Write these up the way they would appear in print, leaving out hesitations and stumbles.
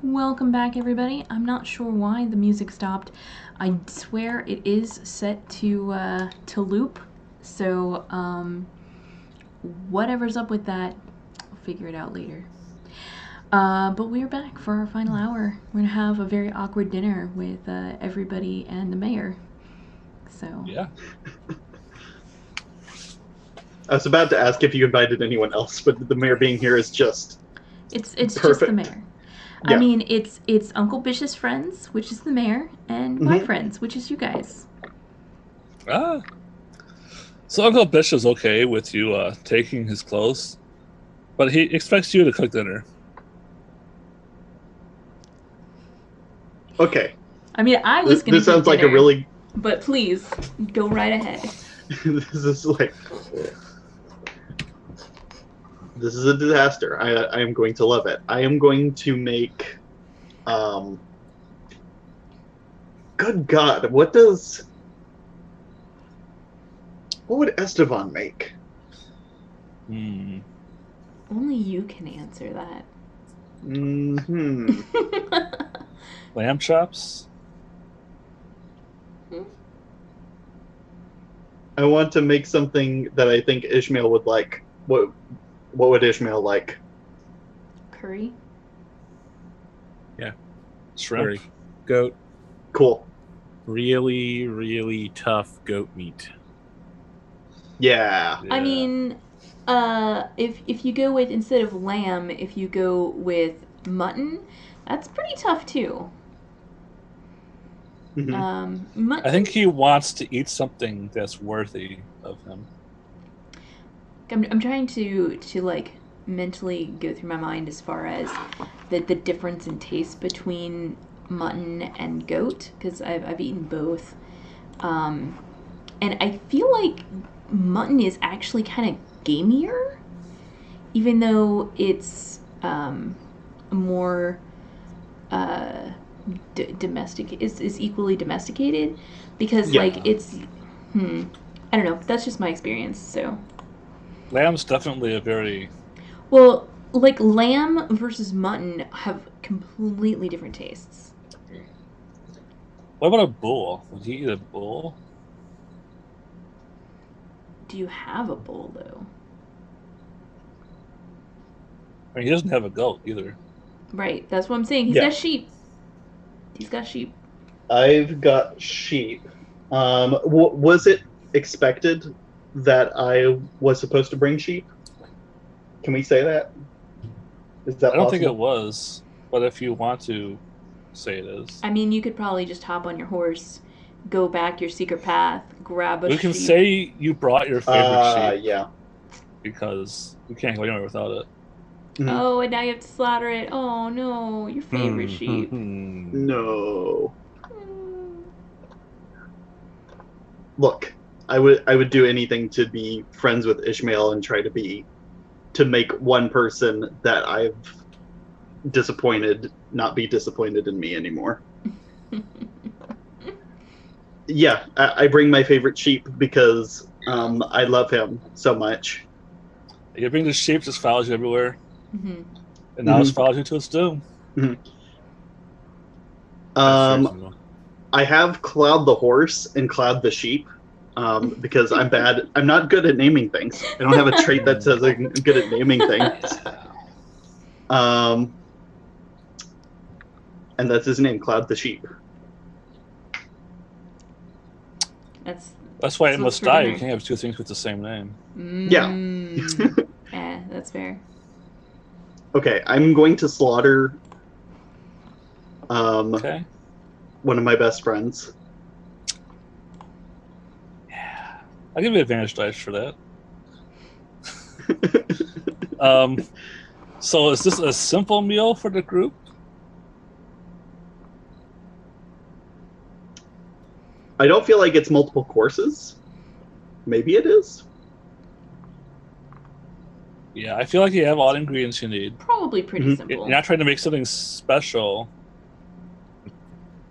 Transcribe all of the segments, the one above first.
Welcome back, everybody. I'm not sure why the music stopped. I swear it is set to loop. So whatever's up with that, I'll figure it out later. But we're back for our final hour. We're gonna have a very awkward dinner with everybody and the mayor. So Yeah. I was about to ask if you invited anyone else, but the mayor being here is just it's just the perfect. mayor. Yeah. I mean, it's Uncle Bish's friends, which is the mayor, and my friends, which is you guys. Ah. So Uncle Bish is okay with you taking his clothes, but he expects you to cook dinner. Okay. I mean, I was going to This sounds like a dinner, really... But please, go right ahead. This is like... This is a disaster. I am going to love it. I am going to make... Good God, what would Esteban make? Only you can answer that. Lamb chops? I want to make something that I think Ishmael would like. What would Ishmael like? Curry? Yeah. Shrimp? Curry. Goat. Cool. Really, really tough goat meat. Yeah. I mean, if you go with, instead of lamb, if you go with mutton, that's pretty tough too. Mm-hmm. I think he wants to eat something that's worthy of him. I'm trying to like mentally go through my mind as far as the difference in taste between mutton and goat, because I've eaten both, and I feel like mutton is actually kind of gamier, even though it's more domestic is equally domesticated, because like it's I don't know, that's just my experience. So Lamb's definitely a very... Well, like lamb versus mutton have completely different tastes. What about a bull? Would he eat a bull? Do you have a bull though? I mean, he doesn't have a goat either. Right, that's what I'm saying. He's got sheep. He's got sheep. I've got sheep. Was it expected that I was supposed to bring sheep? Can we say that? Is that I don't possible? think it was, but if you want to say it is. I mean, you could probably just hop on your horse, go back your secret path, grab a sheep. We can say you brought your favorite sheep. Yeah. Because you can't go anywhere without it. Oh, and now you have to slaughter it. Oh no, your favorite sheep. No. Look, I would do anything to be friends with Ishmael and try to make one person that I've disappointed not be disappointed in me anymore. Yeah, I bring my favorite sheep because I love him so much. You bring the sheep, just follows you everywhere. And now it's follows you to its doom. I have Cloud the horse and Cloud the sheep because I'm bad. I'm not good at naming things. I don't have a trait that says I'm good at naming things. And that's his name, Cloud the sheep. That's why it must die. You can't have two things with the same name. Yeah. Yeah, that's fair. Okay, I'm going to slaughter one of my best friends. Yeah. I'll give you advantage dice for that. So is this a simple meal for the group? I don't feel like it's multiple courses. Maybe it is. Yeah, I feel like you have all the ingredients you need. Probably pretty simple. You're not trying to make something special.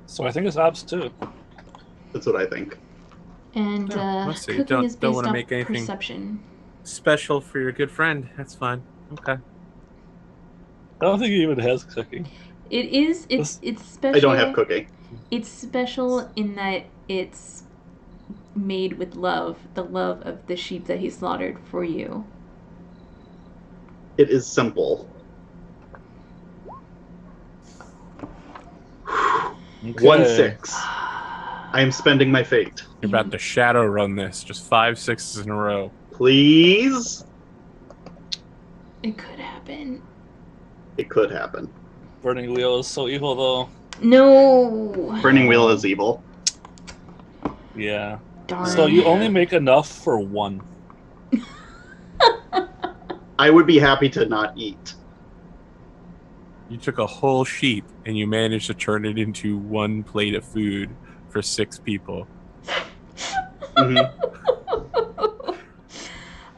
So I think it's ops too. That's what I think. And cooking is based on perception. Special for your good friend. That's fine. Okay. I don't think he even has cooking. It is. It's special. I don't have cooking. It's special in that it's made with love, the love of the sheep that he slaughtered for you. It is simple. Okay. 1-6. I am spending my fate. You're about to shadow run this. Just 5 6s in a row. Please. It could happen. It could happen. Burning Wheel is so evil, though. No. Burning Wheel is evil. Yeah. Darn. So you only make enough for one. I would be happy to not eat. You took a whole sheep and you managed to turn it into 1 plate of food for 6 people. Mhm.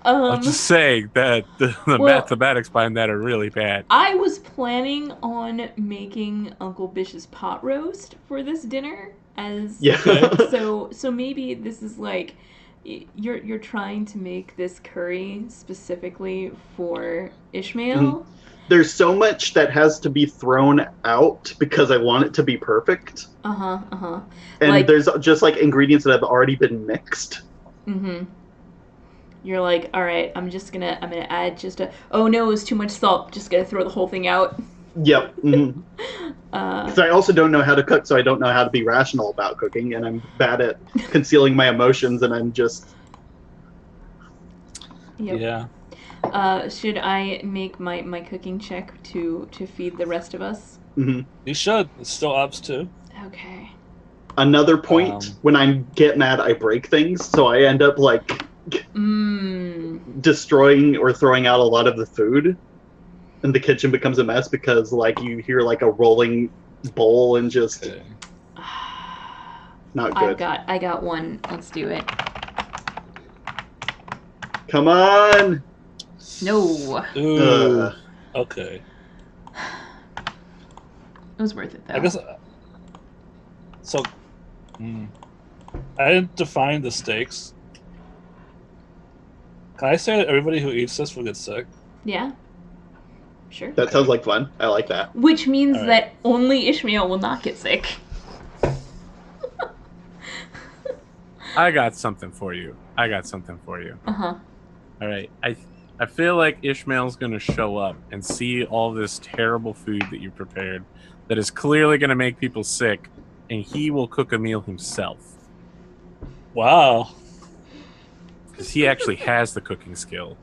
I'm just saying that the well, mathematics behind that are really bad. I was planning on making Uncle Bish's pot roast for this dinner, as Yeah. so maybe this is like you're trying to make this curry specifically for Ishmael. There's so much that has to be thrown out because I want it to be perfect. And And there's just like ingredients that have already been mixed. You're like, all right, I'm gonna add just a. Oh no, it was too much salt. Just gonna throw the whole thing out. Yep. Because I also don't know how to cook, so I don't know how to be rational about cooking, and I'm bad at concealing my emotions, and I'm just. Yep. Yeah. Should I make my cooking check to feed the rest of us? Mhm. You should. It's still ups too. Okay. Another point, when I get mad, I break things, so I end up like destroying or throwing out a lot of the food, and the kitchen becomes a mess because like you hear like a rolling bowl and just not good. I got one. Let's do it. Come on. No. Ooh. Okay. It was worth it though. I guess. So. I didn't define the stakes. Can I say that everybody who eats this will get sick? Yeah. Sure. That sounds like fun. I like that. Which means All right. that only Ishmael will not get sick. I got something for you. Uh-huh. All right. I feel like Ishmael's going to show up and see all this terrible food that you prepared that is clearly going to make people sick, and he will cook a meal himself. Wow. Because he actually has the cooking skill.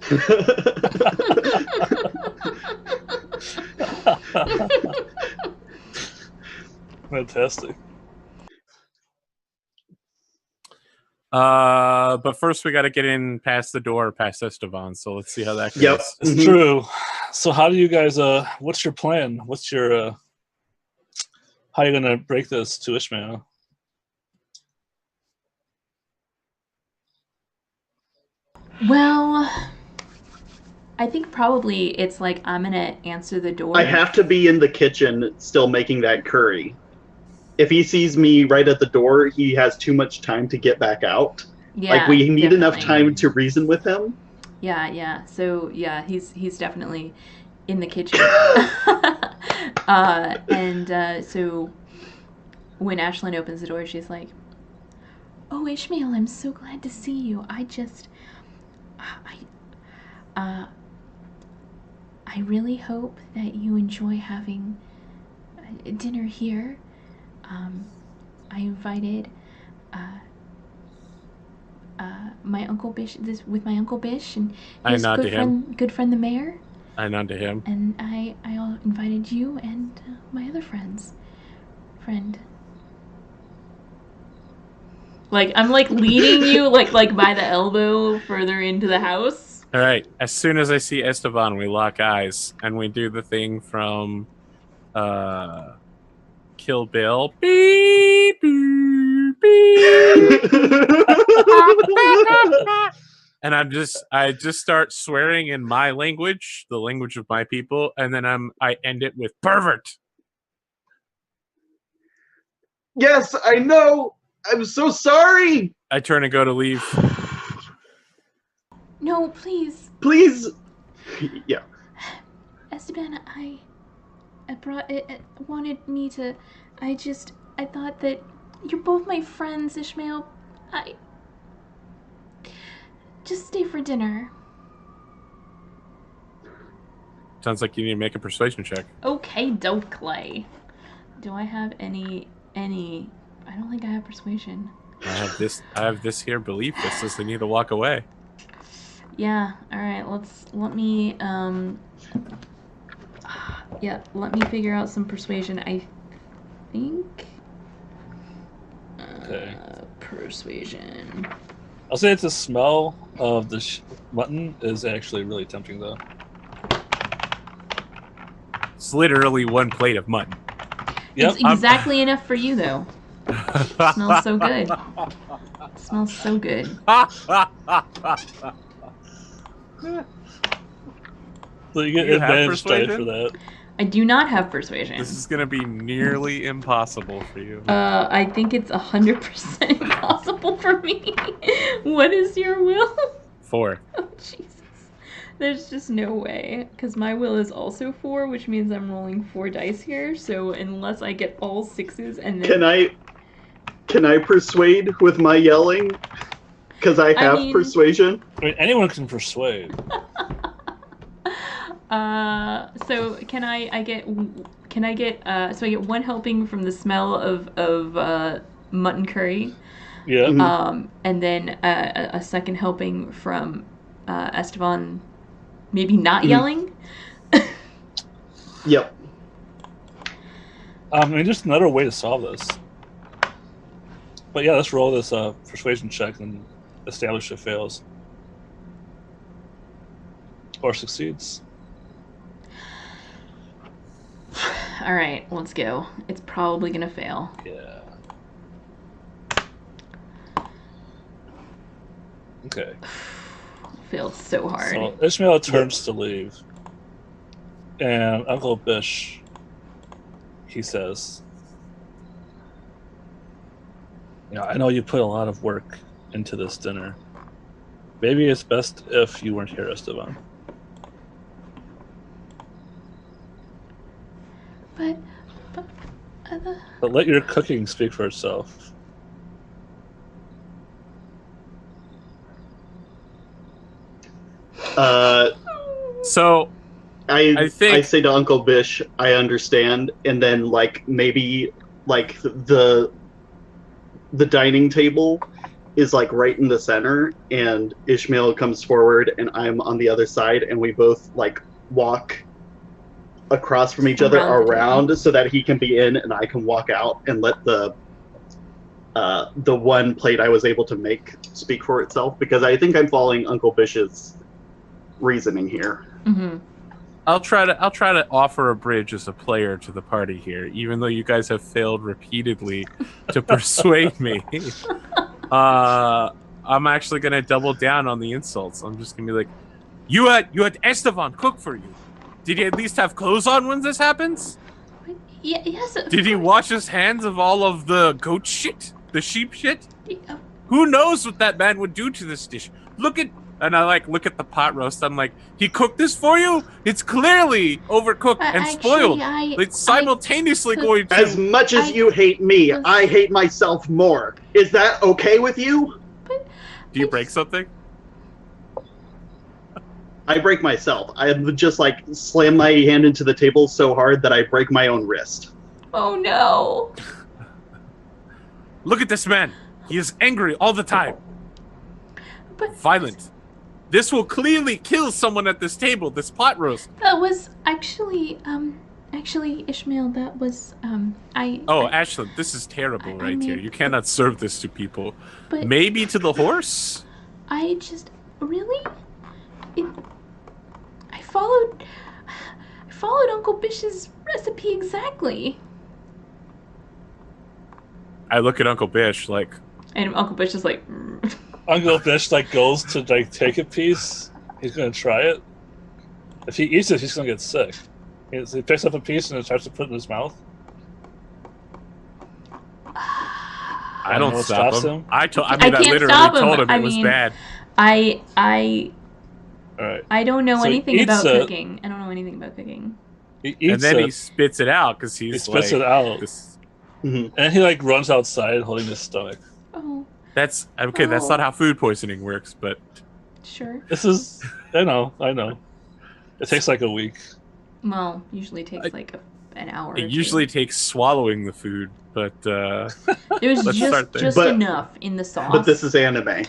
Fantastic. But first we got to get in past the door, past Esteban. So let's see how that goes. Yep. It's true. So how do you guys what's your plan? What's your how are you gonna break this to Ishmael? Well, I think probably it's like I'm gonna answer the door. I have to be in the kitchen still making that curry. If he sees me right at the door, he has too much time to get back out. Yeah, like we need enough definitely. time to reason with him. Yeah. So yeah, he's definitely in the kitchen. So when Ashlyn opens the door, she's like, "Oh, Ishmael, I'm so glad to see you. I really hope that you enjoy having dinner here. I invited my Uncle Bish with my Uncle Bish and his good friend the mayor. I nod to him. And I invited you and my other friend. Like I'm like leading you like by the elbow further into the house. All right. As soon as I see Esteban, we lock eyes and we do the thing from Kill Bill. Beep, beep, beep. And I just start swearing in my language, the language of my people, and then I end it with pervert. Yes, I know. I'm so sorry. I turn and go to leave. No, please. Please. Yeah. Esteban, it wanted me to. I thought that you're both my friends, Ishmael. Just stay for dinner. Sounds like you need to make a persuasion check. Okay, dope, Clay. Do I have any? I don't think I have persuasion. I have this here belief that says they need to walk away. Yeah. All right. Let me figure out some persuasion. I think. Okay. Persuasion. I'll say it's the smell of the mutton is actually really tempting, though. It's literally one plate of mutton. Yep. It's exactly enough for you, though. It smells so good. It smells so good. So you get Do you have advantage die persuasion? for that. I do not have persuasion. This is gonna be nearly impossible for you. I think it's 100% impossible for me. What is your will? 4. Oh, Jesus. There's just no way. Because my will is also 4, which means I'm rolling 4 dice here. So unless I get all 6s and then... Can I persuade with my yelling? Because I have persuasion. I mean, anyone can persuade. So can I get so I get 1 helping from the smell of mutton curry. Yeah. Mm-hmm. And then a second helping from Esteban maybe not yelling. Yep. I mean, just another way to solve this. But yeah, let's roll this persuasion check and establish it fails. Or succeeds. All right, let's go. It's probably gonna fail. Yeah. Okay. Feels so hard. So Ishmael turns to leave. And Uncle Bish, he says, I know you put a lot of work into this dinner. Maybe it's best if you weren't here, Esteban. But let your cooking speak for itself. So I say to Uncle Bish, I understand, and then maybe the dining table is right in the center, and Ishmael comes forward, and I'm on the other side, and we both walk across from each other around so that he can be in and I can walk out and let the one plate I was able to make speak for itself, because I think I'm following Uncle Bish's reasoning here. Mm-hmm. I'll try to offer a bridge as a player to the party here, even though you guys have failed repeatedly to persuade me. I'm actually gonna double down on the insults. I'm just gonna be like, you had Esteban cook for you. Did he at least have clothes on when this happens? Yeah, yes. Did he wash his hands of all of the goat shit? The sheep shit? Yeah. Who knows what that man would do to this dish? And I look at the pot roast. I'm like, he cooked this for you? It's clearly overcooked and spoiled. It's simultaneously going to... As much as you hate me, I hate myself more. Is that okay with you? Do you break something? I break myself. I just slam my hand into the table so hard that I break my own wrist. Oh no. Look at this man. He is angry all the time. But violent. This will clearly kill someone at this table, this pot roast. That was actually Ishmael, that was Ashlyn, this is terrible here. You cannot serve this to people. But maybe to the horse? I followed Uncle Bish's recipe exactly. I look at Uncle Bish and Uncle Bish is like Uncle Bish goes to take a piece. He's gonna try it. If he eats it, he's gonna get sick. He picks up a piece and starts to put it in his mouth. I don't stop him. I literally told him it was bad. All right. I don't know anything about cooking. I don't know anything about cooking. He eats And then it. he spits it out because he's He spits like, it out. This, Mhm. And he like runs outside holding his stomach. Oh, that's okay. That's Oh. not how food poisoning works, but sure. This is, I know. It takes like a week. Well, usually takes like an hour. it or usually two. takes swallowing the food. But There was let's start there. just But- enough in the sauce. But this is anime.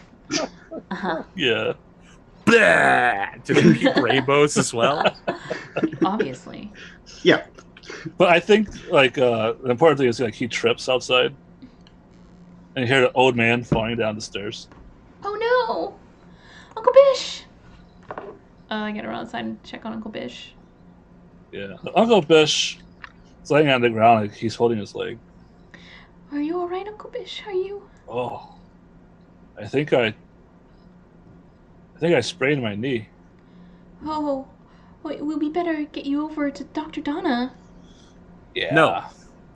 Uh-huh. Yeah. Blah! Do they puke rainbows as well? Obviously. Yeah. But I think like the important thing is like he trips outside, and you hear the old man falling down the stairs. Oh no, Uncle Bish. I gotta run outside and check on Uncle Bish. Yeah, Uncle Bish is laying on the ground. Like he's holding his leg. Are you all right, Uncle Bish? Are you? Oh, I think I sprained my knee. Oh, wait, we better get you over to Dr. Donna. Yeah. No.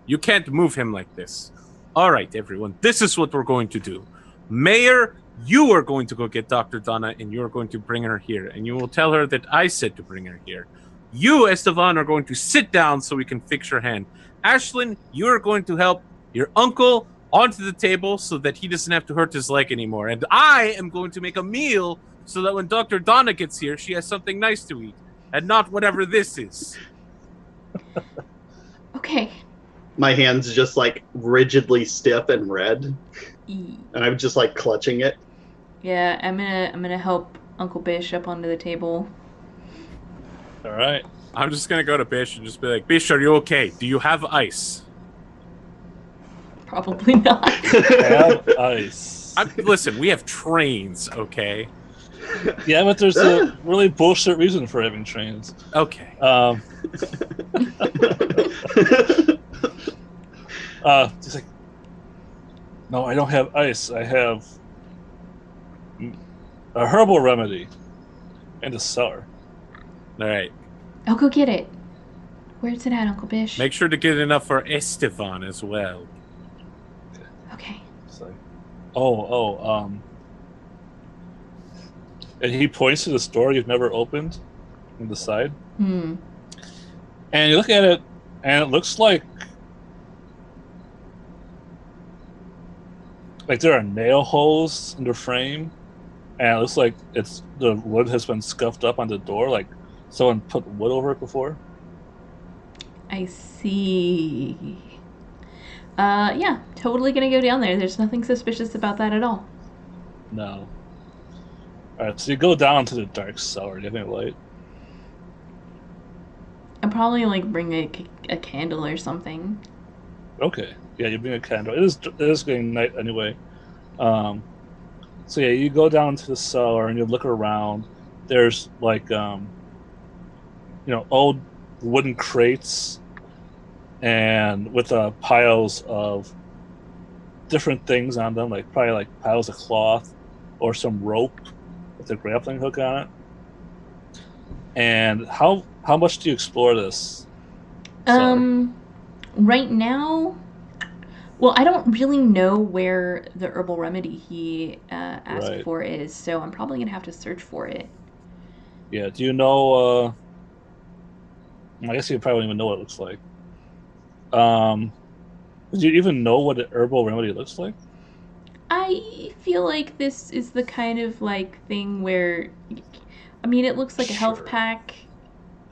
You can't move him like this. All right, everyone. This is what we're going to do. Mayor, you are going to go get Dr. Donna, and you're going to bring her here. And you will tell her that I said to bring her here. You, Estevan, are going to sit down so we can fix your hand. Ashlyn, you are going to help your uncle onto the table so that he doesn't have to hurt his leg anymore. And I am going to make a meal so that when Dr. Donna gets here, she has something nice to eat. And not whatever this is. Okay. My hand's just like rigidly stiff and red, E- and I'm just like clutching it. Yeah, I'm gonna help Uncle Bish up onto the table. All right. I'm just going to go to Bish and just be like, Bish, are you okay? Do you have ice? Probably not. Have ice. Listen, we have trains, okay? Yeah, but there's a really bullshit reason for having trains. Okay. He's like, no, I don't have ice. I have a herbal remedy and a cellar. All right. I'll go get it. Where's it at, Uncle Bish? Make sure to get enough for Estevan as well. Okay. It's like, and he points to the store you've never opened on the side. Hmm. And you look at it, and it looks like there are nail holes in the frame, and it looks like the wood has been scuffed up on the door, like someone put wood over it before. I see. Yeah, totally gonna go down there. There's nothing suspicious about that at all. No. All right, so you go down to the dark cellar. Do you have any light? I'll probably like bring a candle or something. Okay. Yeah, you bring a candle. It is getting night anyway. So yeah, you go down to the cellar and you look around. There's like old wooden crates and with piles of different things on them, like probably like piles of cloth or some rope with a grappling hook on it. And how much do you explore this? Right now, well, I don't really know where the herbal remedy he asked Right. for is, so I'm probably gonna have to search for it. Yeah, do you know I guess you probably don't even know what it looks like. Do you even know what an herbal remedy looks like? I feel like this is the kind of like thing where, I mean, it looks like a health Sure. pack,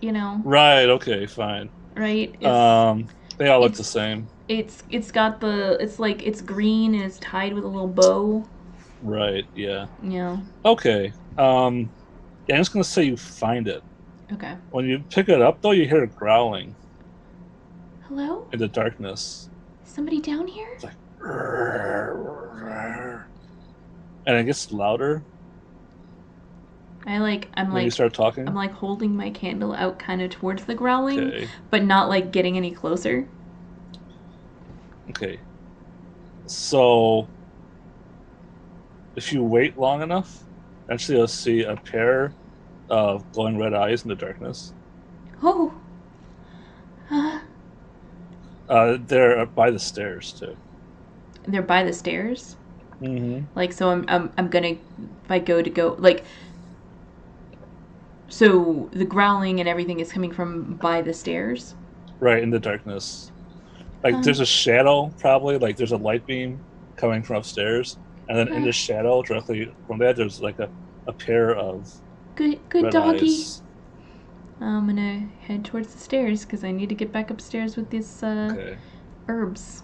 Right, okay, fine. right? They all look it's- the same. It's got it's green and it's tied with a little bow. Right, yeah. Yeah. Okay. Yeah, I'm just gonna say you find it. Okay. When you pick it up though, you hear it growling Hello? in the darkness. Is somebody down here? It's like and it gets louder I'm when you start talking. I'm like holding my candle out kind of towards the growling, Okay. but not like getting any closer. Okay. So if you wait long enough, eventually you'll see a pair of glowing red eyes in the darkness. Oh. They're by the stairs too. They're by the stairs. Mm-hmm. Like, so I'm gonna, if I go like, So the growling and everything is coming from by the stairs? Right, in the darkness. Like, there's a shadow, probably. Like, there's a light beam coming from upstairs. And then in the shadow, directly from that, there's like a pair of Good red doggy. eyes. I'm gonna head towards the stairs because I need to get back upstairs with these Okay. herbs.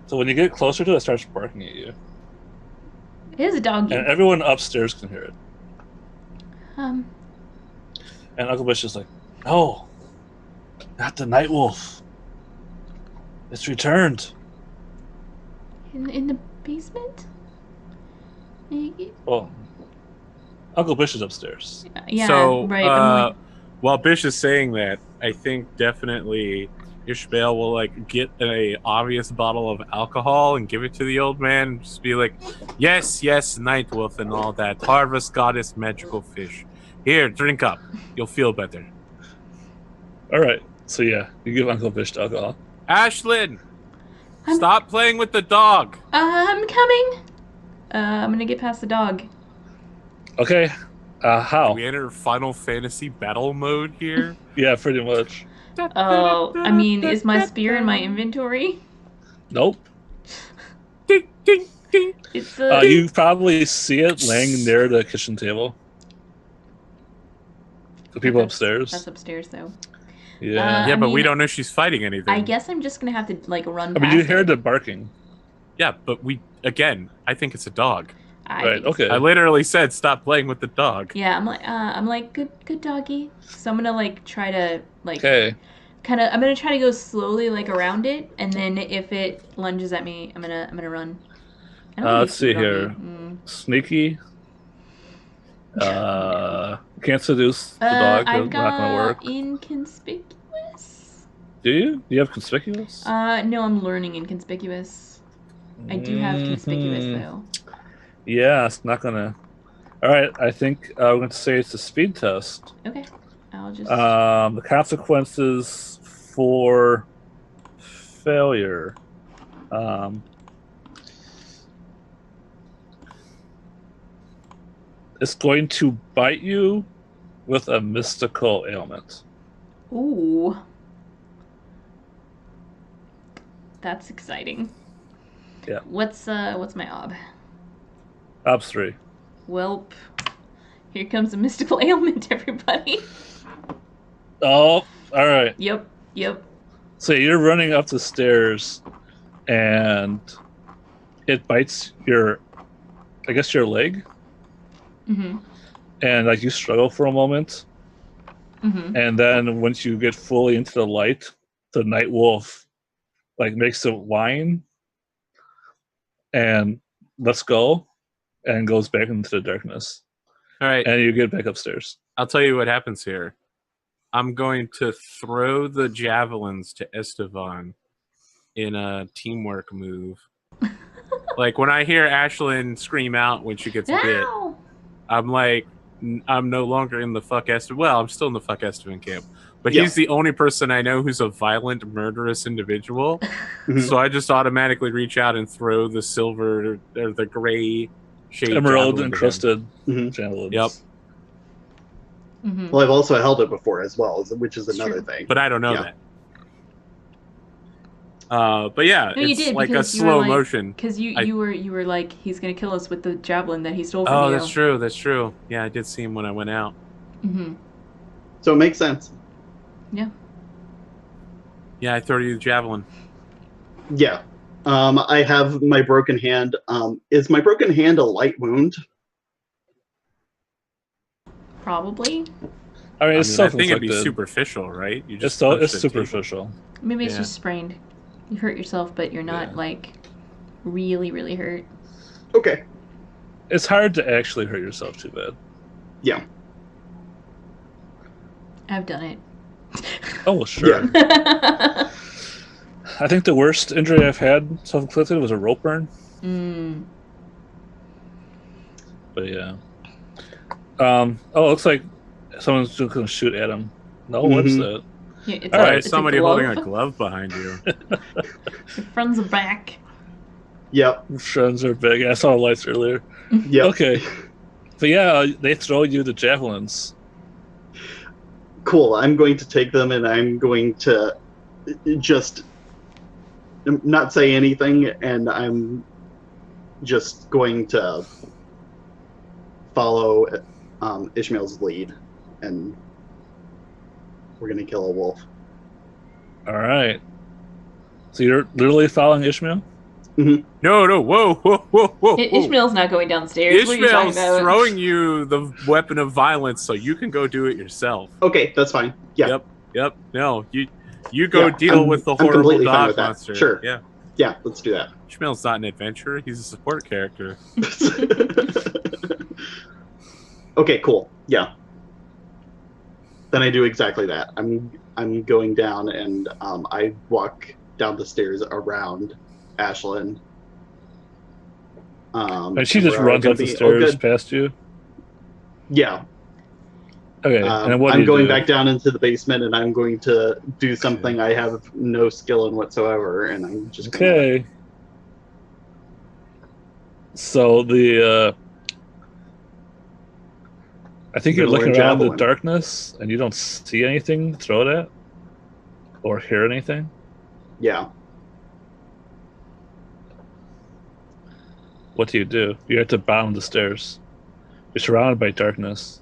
So when you get closer to it, it starts barking at you. It is a doggy. And everyone upstairs can hear it. Um, And Uncle Bush is like, no, not the night wolf. It's returned. in the basement? Well, Uncle Bush is upstairs. Yeah, So, right. I'm like, while Bish is saying that, I think definitely Ishmael will like get a obvious bottle of alcohol and give it to the old man. Just be like, yes, night wolf and all that. Harvest goddess, magical fish. Here, drink up. You'll feel better. All right. So yeah, you give Uncle Bush the alcohol. Ashlyn, stop playing with the dog. I'm coming. I'm gonna get past the dog. Okay. How? We enter Final Fantasy battle mode here. Yeah, pretty much. Oh, I mean, is my spear in my inventory? Nope. Ding, ding, ding. It's You probably see it laying near the kitchen table. The people upstairs. That's upstairs, though. Yeah. Yeah, I but we mean, don't know she's fighting anything. I guess I'm just gonna have to like run. I mean, past you heard it. the barking. Yeah, but I think it's a dog. Right. Okay. I literally said stop playing with the dog. Yeah, I'm like good doggy. So I'm gonna like try to like Okay. I'm gonna try to go slowly like around it, and then if it lunges at me, I'm gonna run. I don't think Let's it's see doggy. here. Sneaky. Can't seduce the dog. I've That's not gonna work. inconspicuous. Do you? Do you have conspicuous? No, I'm learning inconspicuous. I do have conspicuous though. Yeah, it's not gonna. All right, I think we're going to say it's a speed test. Okay, I'll just. The consequences for failure. It's going to bite you with a mystical ailment. Ooh. That's exciting. Yeah. What's my ob? Ops 3. Welp. Here comes a mystical ailment, everybody. Oh, all right. Yep. So you're running up the stairs, and it bites your leg, Mm-hmm. and like you struggle for a moment, Mm-hmm. and then once you get fully into the light, the night wolf like makes a whine and lets go and goes back into the darkness, All right, and you get back upstairs. I'll tell you what happens here. I'm going to throw the javelins to Estevan in a teamwork move. Like when I hear Ashlyn scream out when she gets bit, Ow! I'm like, I'm no longer in the fuck Estevan. Well, I'm still in the fuck Estevan camp, but Yeah. he's the only person I know who's a violent, murderous individual. Mhm. So I just automatically reach out and throw the silver or the gray shade Emerald javelin to him. encrusted Mhm. javelins. Yep. Mm-hmm. Well, I've also held it before as well, which is It's another true. thing. But I don't know Yeah. that. But yeah, No, you it's did, like a because you were slow like- motion. Because I- you were like, he's gonna kill us with the javelin that he stole from Oh, you. that's true. That's true. Yeah, I did see him when I went out. Mm-hmm. So it makes sense. Yeah, I throw you the javelin. Yeah. I have my broken hand. Is my broken hand a light wound? Probably. I mean, it's I think it'd be self-inflicted. superficial, right? You It's punched it's the table. superficial. Maybe it's Yeah. just sprained. You hurt yourself, but you're not Yeah. like really, really hurt. Okay. It's hard to actually hurt yourself too bad. Yeah. I've done it. Oh, sure. Yeah. I think the worst injury I've had self-inflicted was a rope burn. Mm. But yeah. Oh, it looks like someone's just gonna shoot at him. No, what is that? Yeah, it's All a, right, it's Somebody a glove. holding a glove behind you. Your friends are back. Yep. Friends are big. I saw the lights earlier. Yep. Okay. But yeah, they throw you the javelins, Cool. I'm going to take them and I'm going to just not say anything, and I'm just going to follow Ishmael's lead, and we're going to kill a wolf. All right. So you're literally following Ishmael? No, whoa. Ishmael's not going downstairs. What are you talking Ishmael's about? throwing you the weapon of violence so you can go do it yourself. Okay, that's fine. Yeah. Yep. No, you go Yeah, deal with the I'm horrible completely fine dog with that. monster. Sure. Yeah. Yeah, let's do that. Ishmael's not an adventurer. He's a support character. Okay, cool. Yeah. Then I do exactly that. I'm going down, and I walk down the stairs around Ashlyn. And she just runs up the stairs past you? Yeah. Okay, and then what do I'm you going do? back down into the basement, and I'm going to do something I have no skill in whatsoever, and I'm just Okay. So I think you're looking around the darkness, and you don't see anything to throw it at? Or hear anything? Yeah. What do? You're at the bottom of the stairs. You're surrounded by darkness.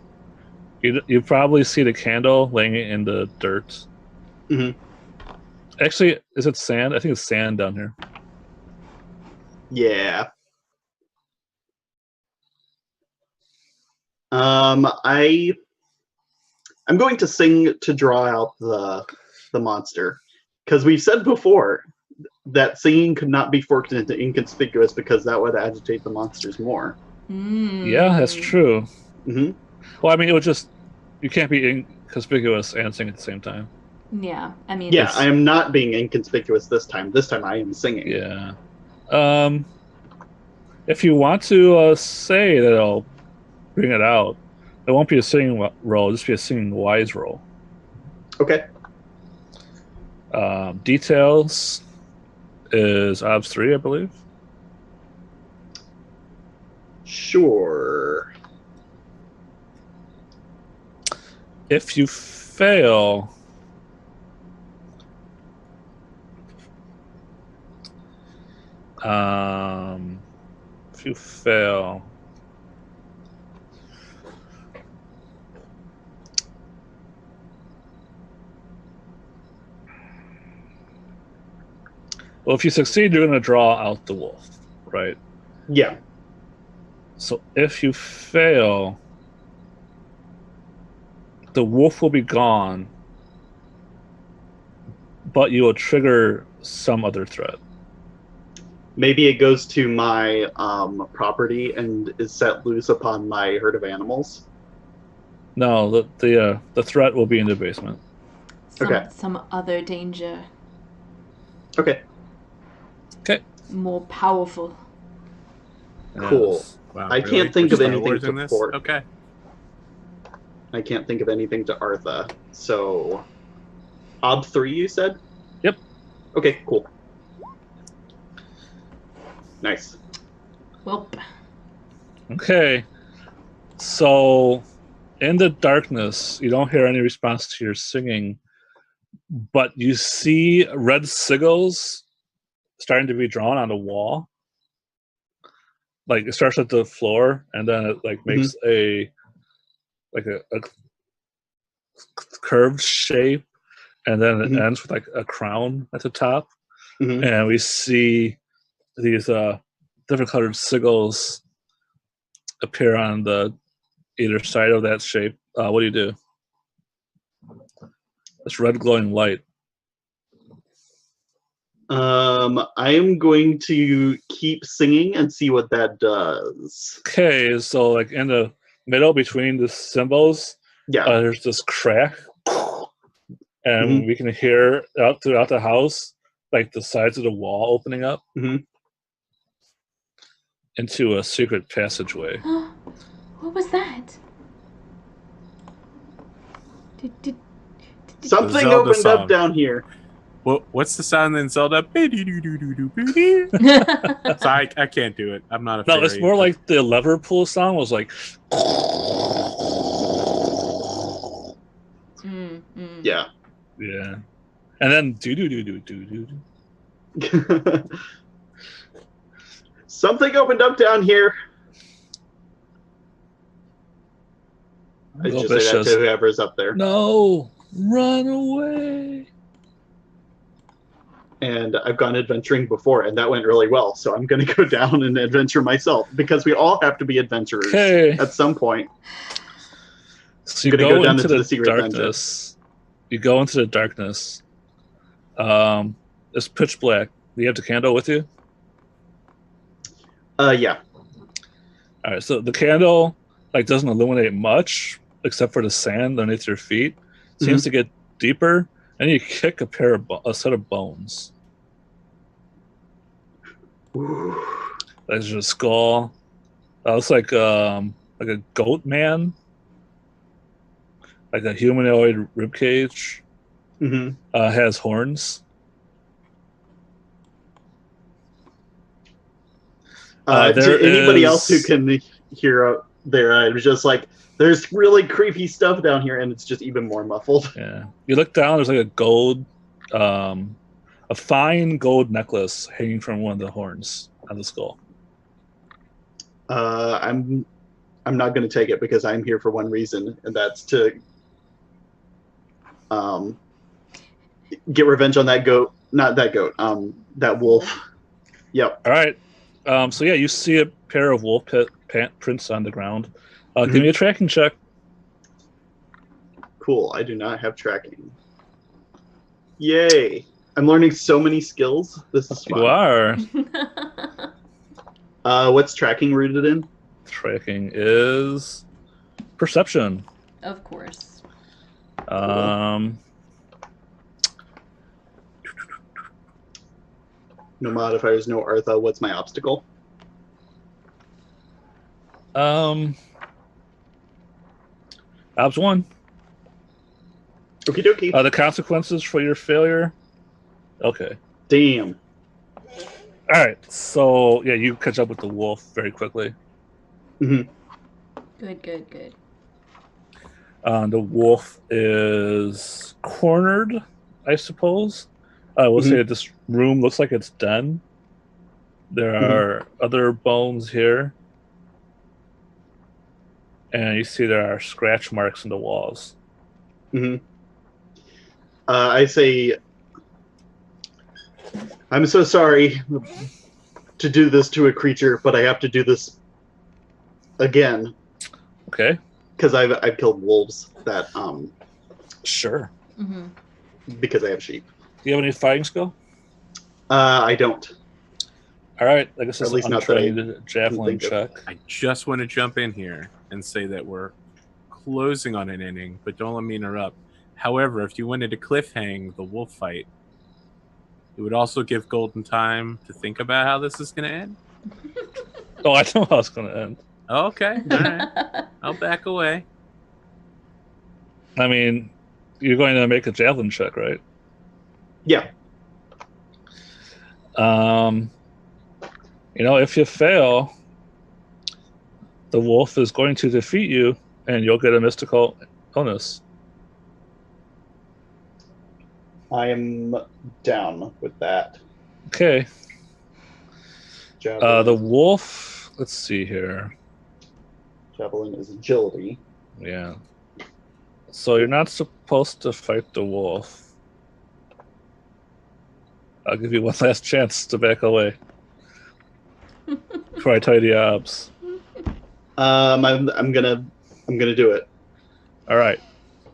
You probably see the candle laying in the dirt. Mm-hmm. Actually, is it sand? I think it's sand down here. Yeah. I'm going to sing to draw out the monster, because we've said before that singing could not be forked into inconspicuous because that would agitate the monsters more. Yeah, that's true. Mm-hmm. Well, I mean, it would just you can't be inconspicuous and sing at the same time. Yeah, I mean. Yeah, I am not being inconspicuous this time. This time I am singing. Yeah. If you want to say that I'll bring it out, it won't be a singing roll. It'll just be a singing wise roll. Okay. Details is obs 3, I believe. Sure. If you fail, if you fail, well, if you succeed, you're going to draw out the wolf, right? Yeah. So if you fail, the wolf will be gone, but you will trigger some other threat. Maybe it goes to my property and is set loose upon my herd of animals. No, the threat will be in the basement. Some other danger. Okay. Okay. More powerful. Cool. Yes. Wow, I can't think of anything to this? port. Okay. I can't think of anything to Artha. So, Ob 3, you said? Yep. Okay, cool. Nice. Well. Okay. So, in the darkness, you don't hear any response to your singing, but you see red sigils starting to be drawn on the wall. Like, it starts at the floor, and then it like makes a curved shape, and then it ends with like a crown at the top. And we see these different colored sigils appear on the either side of that shape. What do? This red glowing light. I am going to keep singing and see what that does. Okay, so like in the middle between the symbols, there's this crack, and we can hear out throughout the house, like the sides of the wall opening up into a secret passageway. What was that? Something opened up down here. What's the sound in Zelda? So I can't do it. I'm not a fairy. No, it's more like the lever pull sound was like. Yeah. Yeah. And then do. Something opened up down here. I Go just say that vicious. to whoever's up there. No, run away. And I've gone adventuring before, and that went really well. So I'm going to go down and adventure myself because we all have to be adventurers at some point. So you go into the secret darkness. You go into the darkness. It's pitch black. Do you have the candle with you? Yeah. All right. So the candle like doesn't illuminate much except for the sand underneath your feet. Seems to get deeper, and you kick a set of bones. There's your skull. Looks like a goat man, like a humanoid ribcage. Has horns. To anybody else who can hear out there, I was just like, there's really creepy stuff down here, and it's just even more muffled. Yeah. You look down, there's like a gold, a fine gold necklace hanging from one of the horns on the skull. I'm not going to take it because I'm here for one reason, and that's to get revenge on that goat. Not that goat. That wolf. Yep. All right. So yeah, you see a pair of wolf prints on the ground. Give me a tracking check. Cool. I do not have tracking. Yay! I'm learning so many skills. This is fun. You are. What's tracking rooted in? Tracking is perception. Of course. No modifiers, no Artha. What's my obstacle? Obs 1. Okie dokie. The consequences for your failure. Okay. Damn. All right. So yeah, you catch up with the wolf very quickly. Good. The wolf is cornered, I suppose. I will say this room looks like it's done. There are other bones here. And you see there are scratch marks in the walls. I say, I'm so sorry to do this to a creature, but I have to do this again. Okay. Because I've killed wolves that Sure. because I have sheep. Do you have any fighting skill? I don't. All right. I guess At it's least an not that I untrained javelin check. I just want to jump in here and say that we're closing on an ending, but don't let me interrupt. However, if you wanted to cliffhang the wolf fight, it would also give Golden time to think about how this is going to end. Oh, I know how it's going to end. Okay. All right. I'll back away. I mean, you're going to make a javelin check, right? Yeah. If you fail, the wolf is going to defeat you, and you'll get a mystical bonus. I am down with that. Okay. Javelin. The wolf. Let's see here. Javelin is agility. Yeah. So you're not supposed to fight the wolf. I'll give you one last chance to back away before I tell you the obs. I'm gonna do it. All right.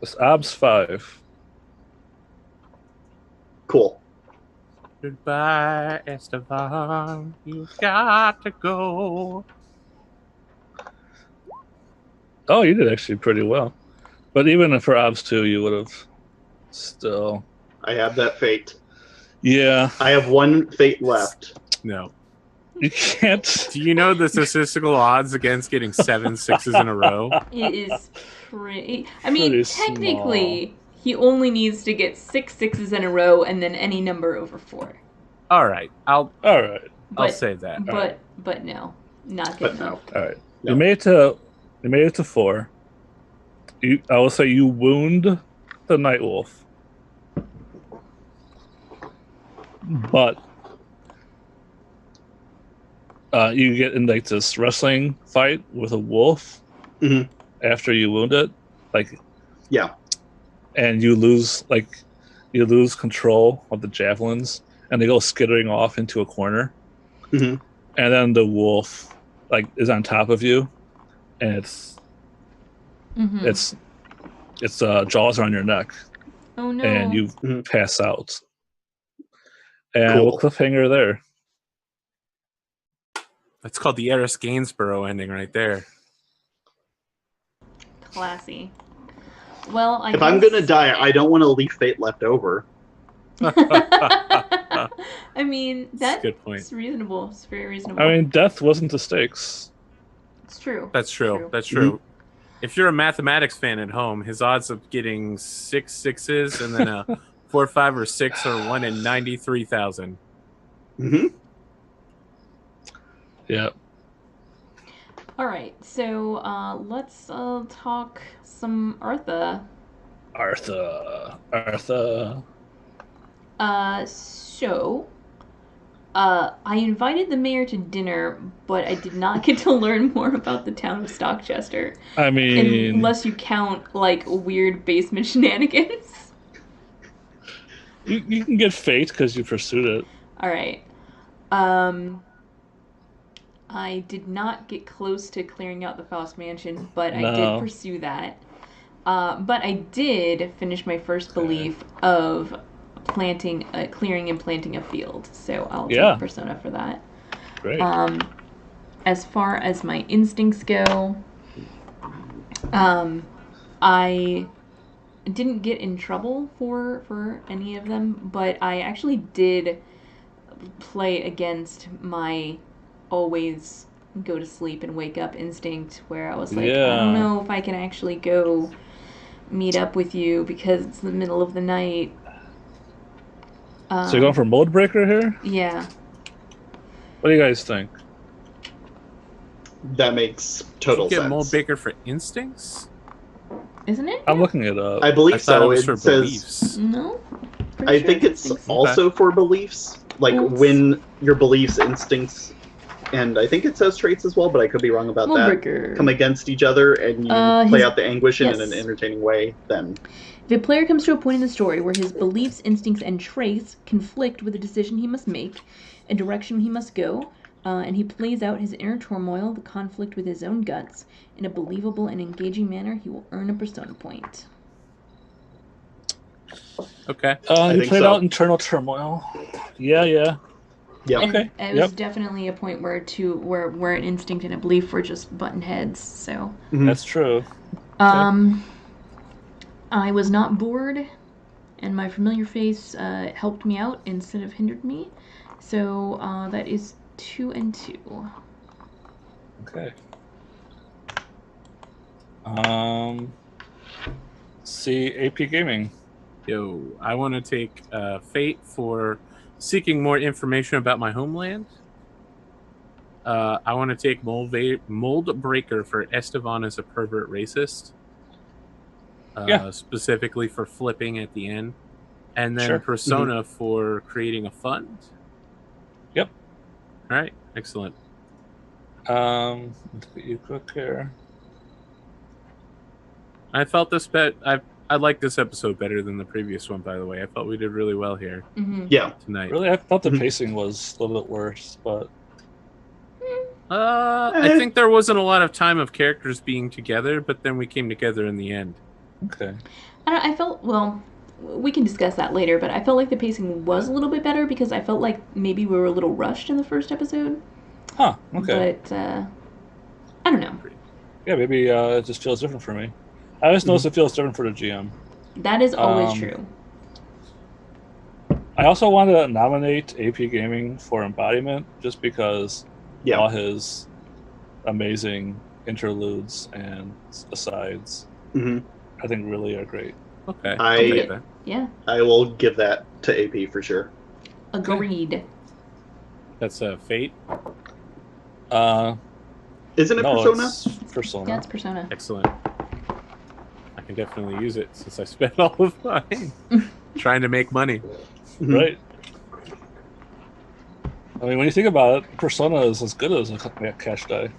It's obs 5. Cool. Goodbye, Esteban. You got to go. Oh, you did actually pretty well. But even for obs 2, you would have still. I have that fate. Yeah. I have one fate left. No. You can't. Do you know the statistical odds against getting 7 6s in a row? It is pretty. I mean, Pretty technically, he only needs to get 6 6s in a row and then any number over 4. All right. All right. I'll say that. But no, not good enough. All right. No. You made it to 4. I will say you wound the Night Wolf, but you get in like this wrestling fight with a wolf Mhm. after you wound it, like Yeah. and you lose control of the javelins, and they go skittering off into a corner, Mhm. and then the wolf like is on top of you, and its jaws are on your neck, Oh no. and you Mhm. pass out. And Cool. we'll cliffhanger there. That's called the Eris Gainsborough ending right there. Classy. Well, I If guess... I'm gonna die, I don't want to leave fate left over. I mean, That's a good point. It's reasonable. It's very reasonable. I mean, death wasn't the stakes. it's true. That's true. True. That's true. If you're a mathematics fan at home, his odds of getting 6 sixes and then a 4, 5, or 6 are 1 in 93,000. Mm-hmm. Yeah. All right, so let's talk some Artha. Artha. So, I invited the mayor to dinner, but I did not get to learn more about the town of Stockchester. I mean, Unless you count, like, weird basement shenanigans. you can get fate because you pursued it. All right. I did not get close to clearing out the Faust Mansion, but I did pursue that. But I did finish my first belief of clearing and planting a field. So I'll take Persona for that. Great. As far as my instincts go, I didn't get in trouble for any of them, but I actually did play against my always go to sleep and wake up instinct, where I was like, I don't know if I can actually go meet up with you because it's the middle of the night. So you're going for Mode Breaker here? Yeah. What do you guys think? That makes total Did you get sense. Mold Baker for instincts? Isn't it? I'm looking it up. I believe I thought so. it was It for says. beliefs. No. I think it's also for beliefs, like when your beliefs, instincts, and I think it says traits as well, but I could be wrong about that. Come against each other, and you play out the anguish in an entertaining way. Then, if a player comes to a point in the story where his beliefs, instincts, and traits conflict with a decision he must make, a direction he must go, and he plays out his inner turmoil, the conflict with his own guts, in a believable and engaging manner, he will earn a persona point. Okay. You played out internal turmoil. Yeah. Yeah. Okay. And it was definitely a point where an instinct and a belief were just button heads. So that's true. I was not bored, and my familiar face helped me out instead of hindered me. So that is 2 and 2. Okay. See AP Gaming. Yo, I want to take Fate for seeking more information about my homeland. I want to take Mold Breaker for Estevan as a pervert racist. Specifically for flipping at the end. And then Persona for creating a fund. Yep. All right. Excellent. You quick here. I felt this I like this episode better than the previous one, by the way. I felt we did really well here. Yeah. Tonight. Really, I thought the pacing was a little bit worse, but I think there wasn't a lot of time of characters being together, but then we came together in the end. Okay. I felt, well, we can discuss that later, but I felt like the pacing was a little bit better because I felt like maybe we were a little rushed in the first episode. Huh, okay. But, I don't know. Yeah, maybe it just feels different for me. I always notice it feels different for the GM. That is always true. I also wanted to nominate AP Gaming for Embodiment just because all his amazing interludes and asides I think really are great. Okay. I will give that to AP for sure. Agreed. That's Fate? Isn't it Persona? It's Persona. Yeah, it's Persona. Excellent. can definitely use it since I spent all of mine trying to make money. Right. I mean, when you think about it, Persona is as good as a cash die.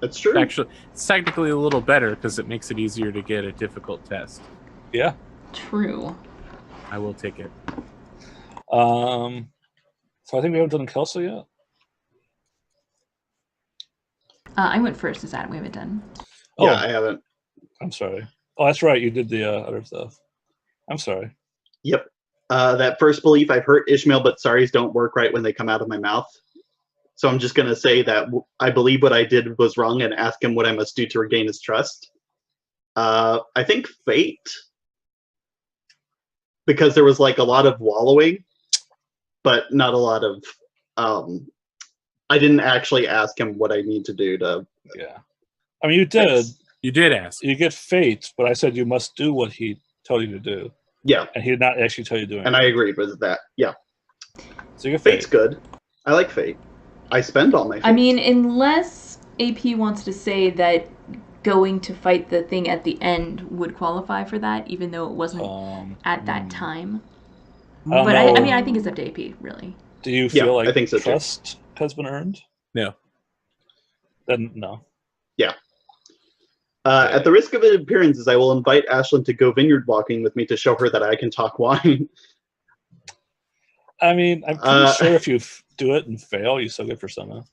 That's true. Actually, it's technically a little better because it makes it easier to get a difficult test. Yeah. True. I will take it. So I think we haven't done Kelso yet. I went first. Is that we haven't done? Oh, Yeah, I haven't. I'm sorry. Oh, that's right. You did the other stuff. I'm sorry. Yep. That first belief, I've hurt Ishmael, but sorries don't work right when they come out of my mouth. So I'm just going to say that I believe what I did was wrong and ask him what I must do to regain his trust. I think fate, because there was like a lot of wallowing, but not a lot of. I didn't actually ask him what I need to do to. Yeah. I mean, you did. fix. You did ask. You get fate, but I said you must do what he told you to do. Yeah, And he did not actually tell you to do anything. and I agreed with that. Yeah, So you get fate's fate. good. I like fate. I spend all my fate. I mean, unless AP wants to say that going to fight the thing at the end would qualify for that, even though it wasn't at that time. I don't But know. I mean, I think it's up to AP, really. Do you Yeah, feel like I think so, too. trust has been earned? No. Then no. At the risk of appearances, I will invite Ashlyn to go vineyard walking with me to show her that I can talk wine. I mean, I'm pretty sure if you do it and fail, you still get Persona.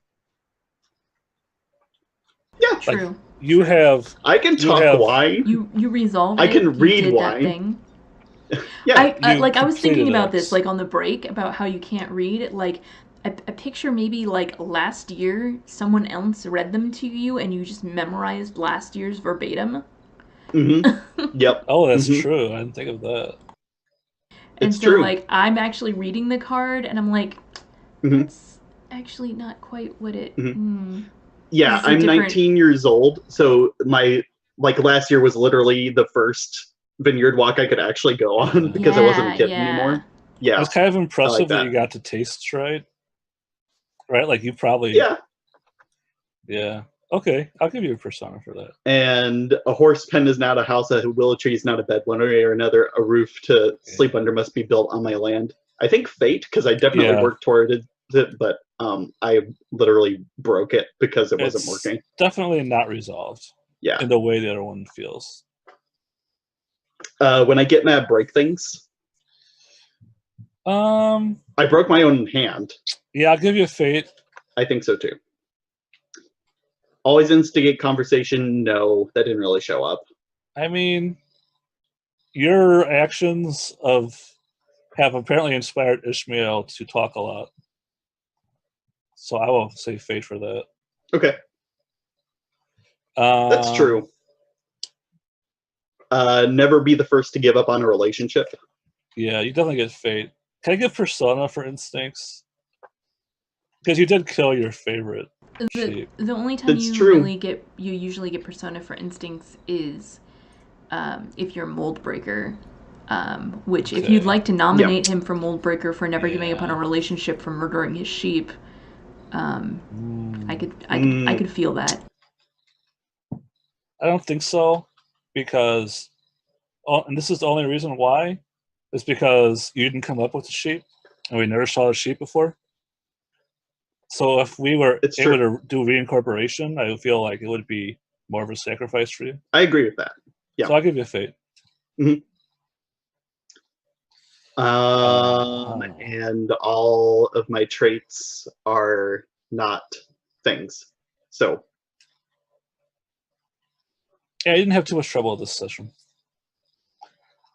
Yeah, True. You have. I can talk wine. You resolved I it. can you read did wine. That thing. Yeah, I was thinking completed about it. this, like on the break, about how you can't read. Like, I picture maybe like last year, someone else read them to you, and you just memorized last year's verbatim. Yep. Oh, that's true. I didn't think of that. And It's so, true. like, I'm actually reading the card, and I'm like, that's actually not quite what it. Yeah, This is a I'm different- 19 years old, so my last year was literally the first vineyard walk I could actually go on because I wasn't a kid anymore. Yeah, It's kind of impressive that that. you got the tastes right. Right? Like you probably. yeah. Yeah. Okay, I'll give you a Persona for that. And a horse pen is not a house, a willow tree is not a bed. One way or another, a roof to sleep under must be built on my land. I think fate, because I definitely worked toward it, but I literally broke it because it wasn't working. Definitely not resolved. Yeah. In the way the other one feels. When I get mad, break things. I broke my own hand. Yeah, I'll give you a fate. I think so too. Always instigate conversation. No, that didn't really show up. I mean, your actions have apparently inspired Ishmael to talk a lot. So I will say fate for that. Okay. That's true. Never be the first to give up on a relationship. Yeah, you definitely get fate. Can I give Persona for instincts? Because you did kill your favorite sheep. The only time you usually get Persona for instincts is if you're Moldbreaker. Which, if you'd like to nominate him for Moldbreaker for never giving up on a relationship for murdering his sheep, I could feel that. I don't think so, because, and this is the only reason why, is because you didn't come up with the sheep, and we never saw the sheep before. So if we were able to do reincorporation, I would feel like it would be more of a sacrifice for you. I agree with that. Yeah. So I'll give you a fate. And all of my traits are not things. So. Yeah, I didn't have too much trouble with this session.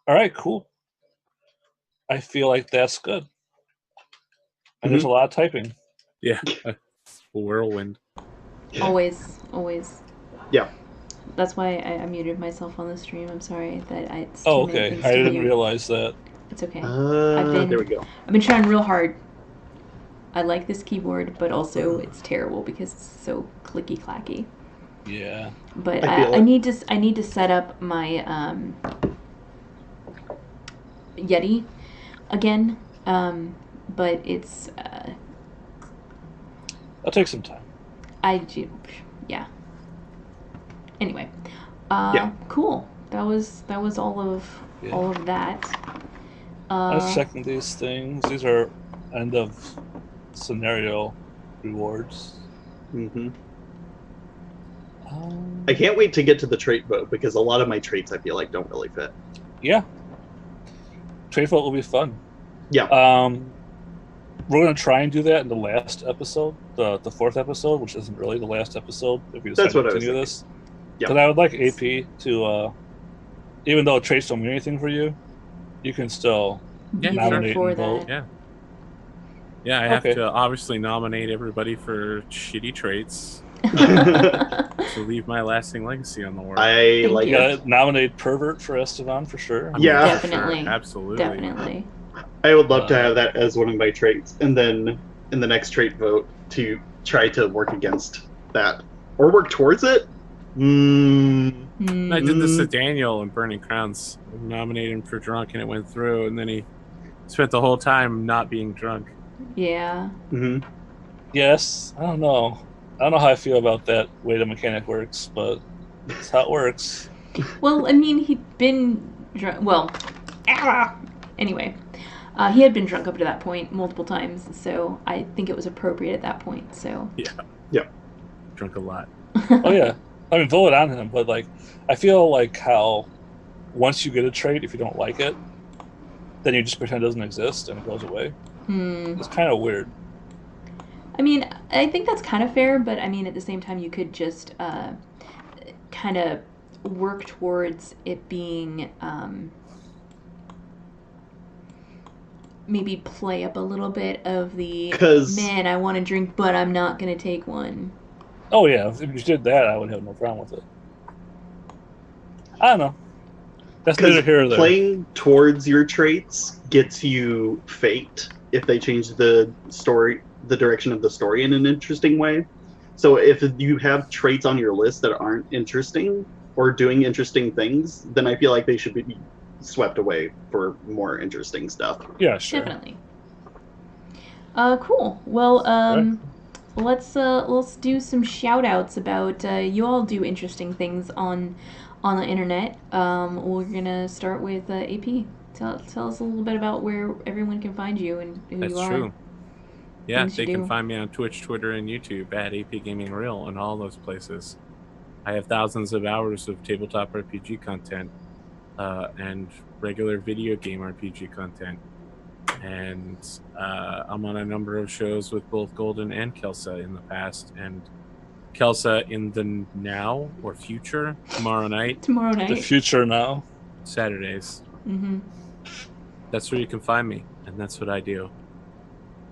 All right, cool. I feel like that's good. And there's a lot of typing. Yeah. Whirlwind. Always. Yeah. That's why I muted myself on the stream. I'm sorry that I. Oh, okay. I didn't realize that. It's okay. There we go. I've been trying real hard. I like this keyboard, but also it's terrible because it's so clicky clacky. Yeah. But I need to set up my Yeti again. But it's I'll take some time. I do, yeah. Anyway, Yeah. cool. That was all of that. I was checking these things. These are end of scenario rewards. Hmm. I can't wait to get to the trait vote because a lot of my traits I feel like don't really fit. Yeah. Trade vote will be fun. Yeah. We're going to try and do that in the last episode, the fourth episode, which isn't really the last episode if we decide That's to what I was continue thinking. this. Yeah. Because I would like AP to, even though traits don't mean anything for you, you can still Be there nominate for and vote. that. Yeah, I have Okay. to obviously nominate everybody for shitty traits to leave my lasting legacy on the world. I Thank like you. You it. gotta nominate pervert for Esteban for sure. I mean, Yeah. for sure, Definitely. absolutely. Definitely. I would love to have that as one of my traits, and then in the next trait vote to try to work against that or work towards it. I did this to Daniel in Burning Crowns. I nominated him for drunk, and it went through, and then he spent the whole time not being drunk. Yeah. Mm-hmm. Yes, I don't know. I don't know how I feel about that way the mechanic works, but that's how it works. Well, I mean, he'd been drunk. Well, anyway, he had been drunk up to that point multiple times, so I think it was appropriate at that point. So. Yeah. Drunk a lot. Oh yeah, I mean, vote on him, but like, I feel like how once you get a trait, if you don't like it, then you just pretend it doesn't exist and it goes away. It's kind of weird. I mean, I think that's kind of fair, but I mean, at the same time, you could just kind of work towards it being maybe play up a little bit of the man, I want to drink, but I'm not going to take one. Oh yeah, if you did that, I would have no problem with it. I don't know. That's neither here nor there. Playing towards your traits gets you fate if they change the story, the direction of the story in an interesting way. So if you have traits on your list that aren't interesting or doing interesting things, then I feel like they should be swept away for more interesting stuff. Yeah, sure. Definitely. Cool. Well, let's do some shout outs about you all do interesting things on the internet. We're gonna start with AP. Tell us a little bit about where everyone can find you and who That's you are. true. Yeah, Things you they can do. find me on Twitch, Twitter, and YouTube at AP Gaming Real and all those places. I have thousands of hours of tabletop RPG content and regular video game RPG content. And I'm on a number of shows with both Golden and Kelsa in the past, and Kelsa in the now or future tomorrow night. Tomorrow night. The future now. Saturdays. Mm-hmm. That's where you can find me, and that's what I do.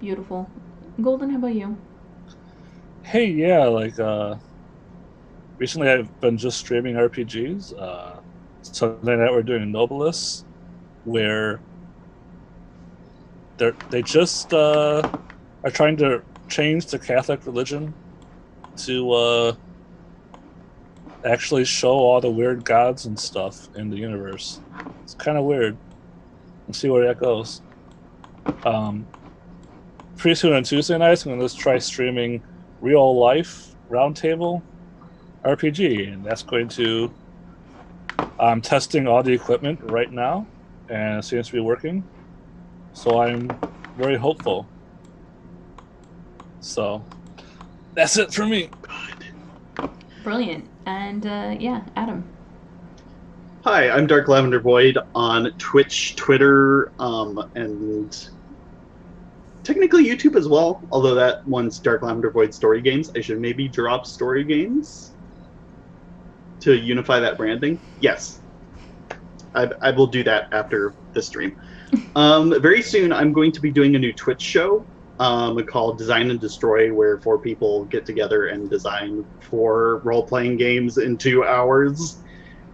Beautiful. Golden, how about you? Hey, yeah, like recently I've been just streaming RPGs. Sunday night we're doing Nobilis, where they just are trying to change the Catholic religion to actually show all the weird gods and stuff in the universe. It's kind of weird. Let's see where that goes. Pretty soon on Tuesday nights, I'm going to try streaming real life roundtable RPG, and that's going to. I'm testing all the equipment right now, and it seems to be working. So I'm very hopeful. So that's it for me. Brilliant. And yeah, Adam. Hi, I'm Dark Lavender Void on Twitch, Twitter, and technically YouTube as well. Although that one's Dark Lavender Void Story Games. I should maybe drop Story Games to unify that branding. Yes, I will do that after the stream. Very soon, I'm going to be doing a new Twitch show called Design and Destroy, where 4 people get together and design 4 role-playing games in 2 hours.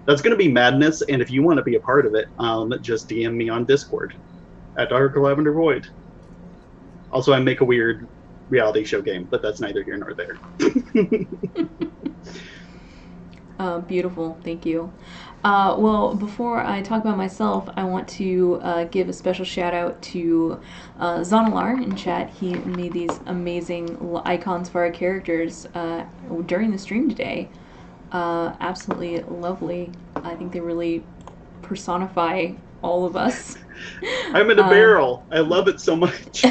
That's going to be madness, and if you want to be a part of it, just DM me on Discord at Dark Lavender Void. Also, I make a weird reality show game, but that's neither here nor there. Beautiful. Thank you. Well, before I talk about myself, I want to give a special shout out to Zonalar in chat. He made these amazing icons for our characters during the stream today. absolutely lovely. I think they really personify all of us. I'm in a barrel. I love it so much.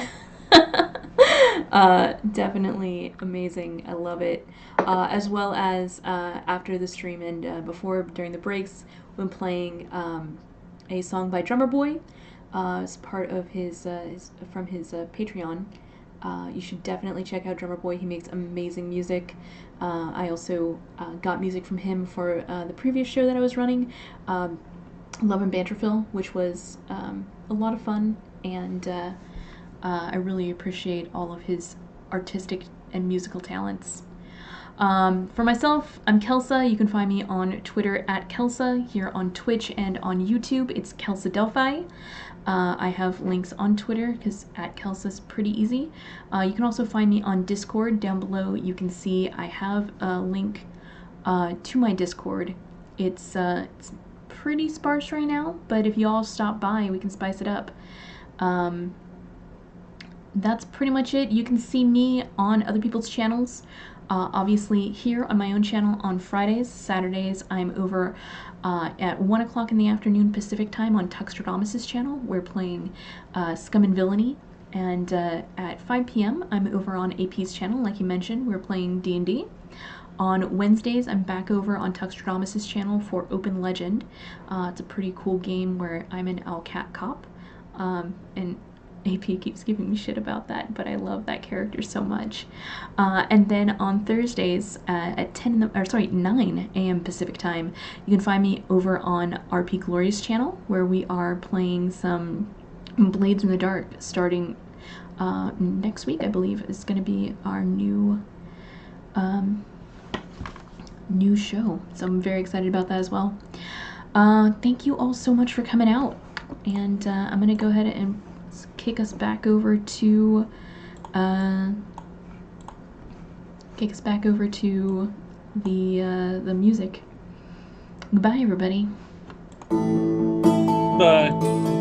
Definitely amazing. I love it. As well as after the stream and before during the breaks, when playing a song by Drummer Boy as part of his Patreon. You should definitely check out Drummer Boy. He makes amazing music. I also got music from him for the previous show that I was running, Love and Banterville, which was a lot of fun, and I really appreciate all of his artistic and musical talents. For myself, I'm Kelsa. You can find me on Twitter at Kelsa, here on Twitch and on YouTube. It's Kelsa Delphi. I have links on Twitter because at Kelsa is pretty easy. You can also find me on Discord. Down below you can see I have a link to my Discord. It's pretty sparse right now, but if you all stop by, we can spice it up. That's pretty much it. You can see me on other people's channels. Obviously here on my own channel on Fridays. Saturdays I'm over at 1 o'clock in the afternoon Pacific time on Tuxtradamus's channel. We're playing Scum and Villainy. And at 5 p.m. I'm over on AP's channel, like you mentioned. We're playing D&D. On Wednesdays, I'm back over on Tuxtradamus's channel for Open Legend. It's a pretty cool game where I'm an Owlcat cop. And AP keeps giving me shit about that, but I love that character so much. And then on Thursdays at 9 a.m. Pacific time, you can find me over on RP Glory's channel, where we are playing some Blades in the Dark, starting next week, I believe, is going to be our new show. So I'm very excited about that as well. Thank you all so much for coming out, and I'm going to go ahead and kick us back over to the music. Goodbye, everybody. Bye.